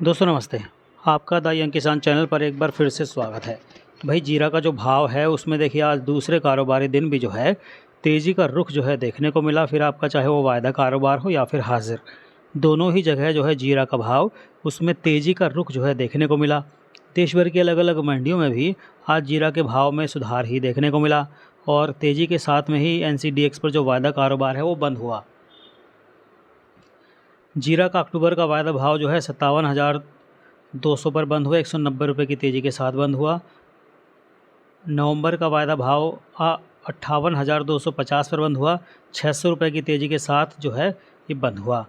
दोस्तों नमस्ते। आपका द यंग किसान चैनल पर एक बार फिर से स्वागत है। भाई जीरा का जो भाव है उसमें देखिए आज दूसरे कारोबारी दिन भी जो है तेज़ी का रुख जो है देखने को मिला। फिर आपका चाहे वो वायदा कारोबार हो या फिर हाजिर, दोनों ही जगह जो है जीरा का भाव उसमें तेज़ी का रुख जो है देखने को मिला। देश भर की अलग अलग मंडियों में भी आज जीरा के भाव में सुधार ही देखने को मिला और तेज़ी के साथ में ही NCDX पर जो वायदा कारोबार है वो बंद हुआ। जीरा का अक्टूबर का वायदा भाव जो है 57,200 पर बंद हुआ, 190 रुपये की तेज़ी के साथ बंद हुआ। नवंबर का वायदा भाव 58,250 पर बंद हुआ, 600 रुपये की तेज़ी के साथ जो है ये बंद हुआ।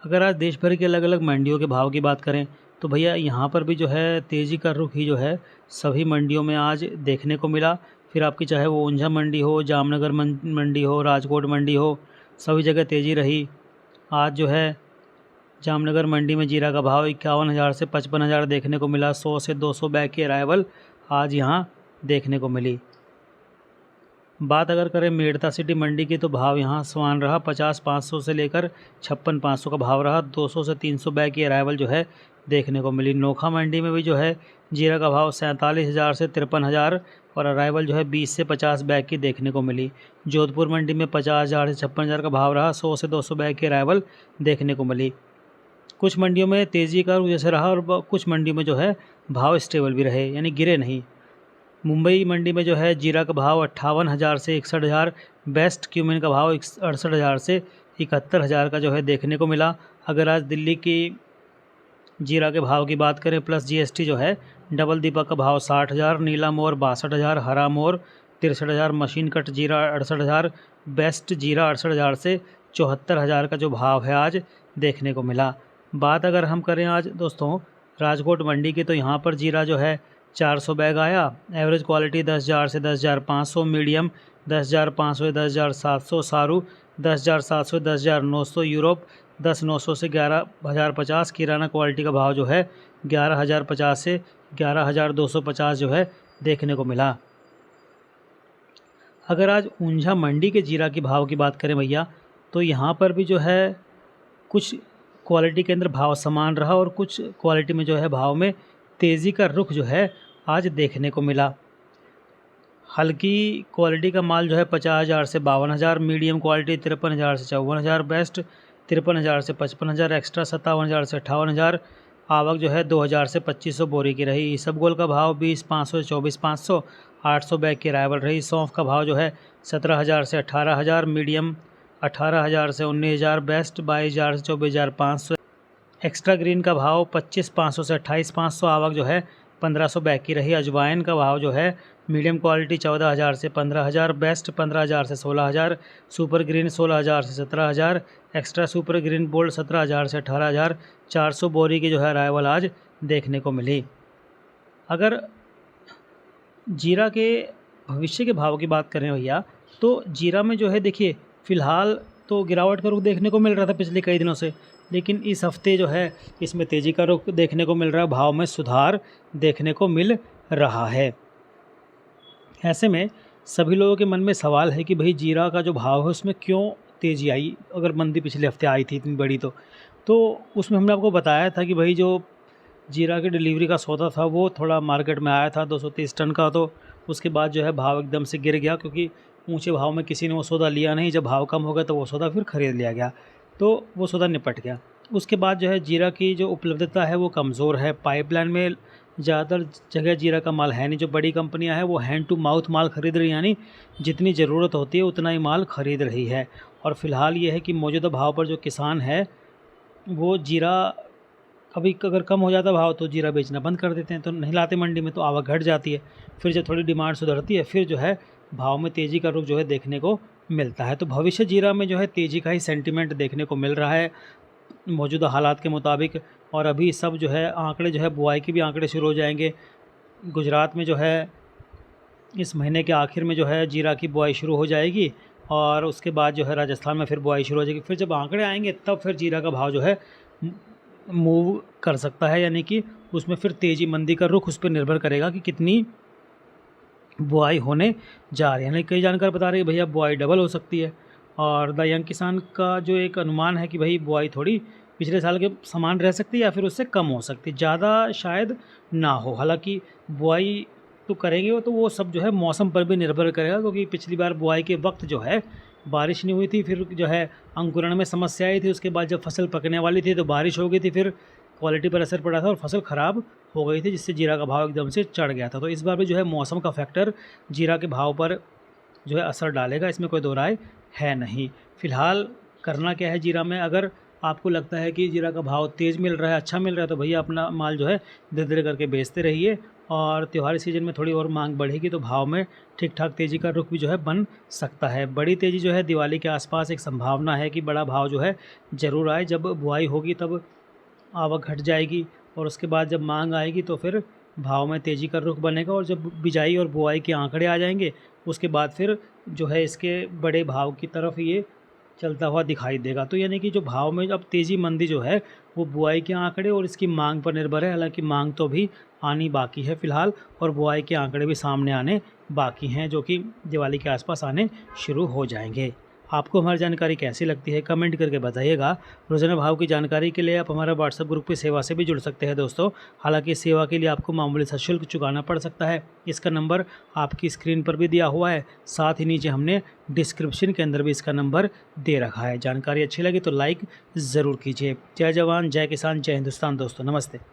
अगर आज देश भर की अलग अलग मंडियों के भाव की बात करें तो भैया यहाँ पर भी जो है तेज़ी का रुख ही जो है सभी मंडियों में आज देखने को मिला। फिर आपकी चाहे वो ऊंझा मंडी हो, जामनगर मंडी हो, राजकोट मंडी हो, सभी जगह तेज़ी रही। आज जो है जामनगर मंडी में जीरा का भाव 51,000 से 55,000 देखने को मिला। 100 से 200 बैग की अराइवल आज यहाँ देखने को मिली। बात अगर करें मेड़ता सिटी मंडी की तो भाव यहाँ समान रहा, 50,500 से लेकर 56,500 का भाव रहा। 200 से 300 बैग की अराइवल जो है देखने को मिली। नोखा मंडी में भी जो है जीरा का भाव 47,000 से 53,000 और अराइवल जो है 20 से 50 बैग की देखने को मिली। जोधपुर मंडी में 50,000 से 56,000 का भाव रहा। 100 से 200 बैग की अराइवल देखने को मिली। कुछ मंडियों में तेज़ी का रुख जैसे रहा और कुछ मंडियों में जो है भाव स्टेबल भी रहे, यानी गिरे नहीं। मुंबई मंडी में जो है जीरा का भाव 58,000 से 61,000, बेस्ट क्यूमिन का भाव 68,000 से 71,000 का जो है देखने को मिला। अगर आज दिल्ली की जीरा के भाव की बात करें प्लस GST जो है डबल दीपक का भाव 60,000, नीला मोर 62,000, हरा मोर 63,000, मशीन कट जीरा 68,000, बेस्ट जीरा 68,000 से 74,000 का जो भाव है आज देखने को मिला। बात अगर हम करें आज दोस्तों राजकोट मंडी की तो यहाँ पर जीरा जो है 400 बैग आया। एवरेज क्वालिटी 10,000 से 10,500, मीडियम 10,500 से 10,700, सारू 10,700 से 10,900, यूरोप 10,900 से 11,050। किराना क्वालिटी का भाव जो है 11,050 से 11,250 जो है देखने को मिला। अगर आज ऊंझा मंडी के जीरा की भाव की बात करें भैया तो यहाँ पर भी जो है कुछ क्वालिटी के अंदर भाव समान रहा और कुछ क्वालिटी में जो है भाव में तेज़ी का रुख जो है आज देखने को मिला। हल्की क्वालिटी का माल जो है 50,000 से 52,000, मीडियम क्वालिटी 53,000 से 54,000, बेस्ट 53,000 से 55,000, एक्स्ट्रा 57,000 से 58,000। आवक जो है 2,000 से 2,500 बोरी की रही। इसबगोल का भाव 20,500 से 24,500, 800 बैग की अराइवल रही। सौंफ का भाव जो है 17,000 से 18,000, मीडियम 18,000 से 19,000, बेस्ट 22,000 से 24,500। एक्स्ट्रा ग्रीन का भाव 25,500 से 28,500, आवक जो है 1,500 बैग की रही। अजवाइन का भाव जो है मीडियम क्वालिटी 14,000 से 15,000, बेस्ट 15,000 से 16,000, सुपर ग्रीन 16,000 से 17,000, एक्स्ट्रा सुपर ग्रीन बोल्ड 17,000 से 18,000। 400 बोरी की जो है अराइवल आज देखने को मिली। अगर जीरा के भविष्य के भाव की बात करें भैया तो जीरा में जो है देखिए फ़िलहाल तो गिरावट का रुख देखने को मिल रहा था पिछले कई दिनों से, लेकिन इस हफ्ते जो है इसमें तेज़ी का रुख देखने को मिल रहा है, भाव में सुधार देखने को मिल रहा है। ऐसे में सभी लोगों के मन में सवाल है कि भाई जीरा का जो भाव है उसमें क्यों तेज़ी आई। अगर मंदी पिछले हफ्ते आई थी इतनी बड़ी तो उसमें हमने आपको बताया था कि भाई जो जीरा की डिलीवरी का सौदा था वो थोड़ा मार्केट में आया था 230 टन का, तो उसके बाद जो है भाव एकदम से गिर गया क्योंकि ऊंचे भाव में किसी ने वो सौदा लिया नहीं। जब भाव कम हो गया तो वो सौदा फिर ख़रीद लिया गया, तो वो सौदा निपट गया। उसके बाद जो है जीरा की जो उपलब्धता है वो कमज़ोर है। पाइपलाइन में ज़्यादातर जगह जीरा का माल है नहीं। जो बड़ी कंपनियां हैं वो हैंड टू माउथ माल ख़रीद रही हैं, यानी जितनी ज़रूरत होती है उतना ही माल ख़रीद रही है। और फ़िलहाल ये है कि मौजूदा भाव पर जो किसान है वो जीरा कभी अगर कम हो जाता भाव तो जीरा बेचना बंद कर देते हैं, तो नहीं लाते मंडी में, तो आवक घट जाती है। फिर जब थोड़ी डिमांड सुधरती है फिर जो है भाव में तेज़ी का रुख जो है देखने को मिलता है। तो भविष्य जीरा में जो है तेज़ी का ही सेंटीमेंट देखने को मिल रहा है मौजूदा हालात के मुताबिक। और अभी सब जो है आंकड़े जो है बुआई के भी आंकड़े शुरू हो जाएंगे। गुजरात में जो है इस महीने के आखिर में जो है जीरा की बुआई शुरू हो जाएगी और उसके बाद जो है राजस्थान में फिर बुआई शुरू हो जाएगी। फिर जब आंकड़े आएंगे तब फिर जीरा का भाव जो है मूव कर सकता है, यानी कि उसमें फिर तेज़ी मंदी का रुख उस पर निर्भर करेगा कि कितनी बुआई होने जा रही है। यानी कई जानकार बता रहे हैं भैया बुआई डबल हो सकती है। और द यंग किसान का जो एक अनुमान है कि भाई बुआई थोड़ी पिछले साल के समान रह सकती है या फिर उससे कम हो सकती है, ज़्यादा शायद ना हो। हालाँकि बुआई तो करेंगे वो, तो वो सब जो है मौसम पर भी निर्भर करेगा, क्योंकि पिछली बार बुआई के वक्त जो है बारिश नहीं हुई थी, फिर जो है अंकुरण में समस्या आई थी, उसके बाद जब फसल पकने वाली थी तो बारिश हो गई थी, फिर क्वालिटी पर असर पड़ा था और फसल ख़राब हो गई थी, जिससे जीरा का भाव एकदम से चढ़ गया था। तो इस बार भी जो है मौसम का फैक्टर जीरा के भाव पर जो है असर डालेगा, इसमें कोई दो राय है नहीं। फ़िलहाल करना क्या है जीरा में, अगर आपको लगता है कि जीरा का भाव तेज़ मिल रहा है, अच्छा मिल रहा है, तो भैया अपना माल जो है धीरे-धीरे करके बेचते रहिए, और त्योहारी सीज़न में थोड़ी और मांग बढ़ेगी तो भाव में ठीक-ठाक तेज़ी का रुख भी जो है बन सकता है। बड़ी तेज़ी जो है दिवाली के आसपास एक संभावना है कि बड़ा भाव जो है ज़रूर आए। जब बुआई होगी तब आवक घट जाएगी, और उसके बाद जब मांग आएगी तो फिर भाव में तेज़ी का रुख बनेगा, और जब बिजाई और बुआई के आंकड़े आ जाएंगे उसके बाद फिर जो है इसके बड़े भाव की तरफ ये चलता हुआ दिखाई देगा। तो यानी कि जो भाव में अब तेज़ी मंदी जो है वो बुआई के आंकड़े और इसकी मांग पर निर्भर है। हालांकि मांग तो भी आनी बाकी है फ़िलहाल, और बुआई के आंकड़े भी सामने आने बाकी हैं, जो कि दिवाली के आसपास आने शुरू हो जाएंगे। आपको हमारी जानकारी कैसी लगती है कमेंट करके बताइएगा। रोज़ाना भाव की जानकारी के लिए आप हमारा व्हाट्सएप ग्रुप की सेवा से भी जुड़ सकते हैं दोस्तों। हालांकि सेवा के लिए आपको मामूली सा शुल्क चुकाना पड़ सकता है। इसका नंबर आपकी स्क्रीन पर भी दिया हुआ है, साथ ही नीचे हमने डिस्क्रिप्शन के अंदर भी इसका नंबर दे रखा है। जानकारी अच्छी लगी तो लाइक ज़रूर कीजिए। जय जवान, जय किसान, जय हिंदुस्तान दोस्तों, नमस्ते।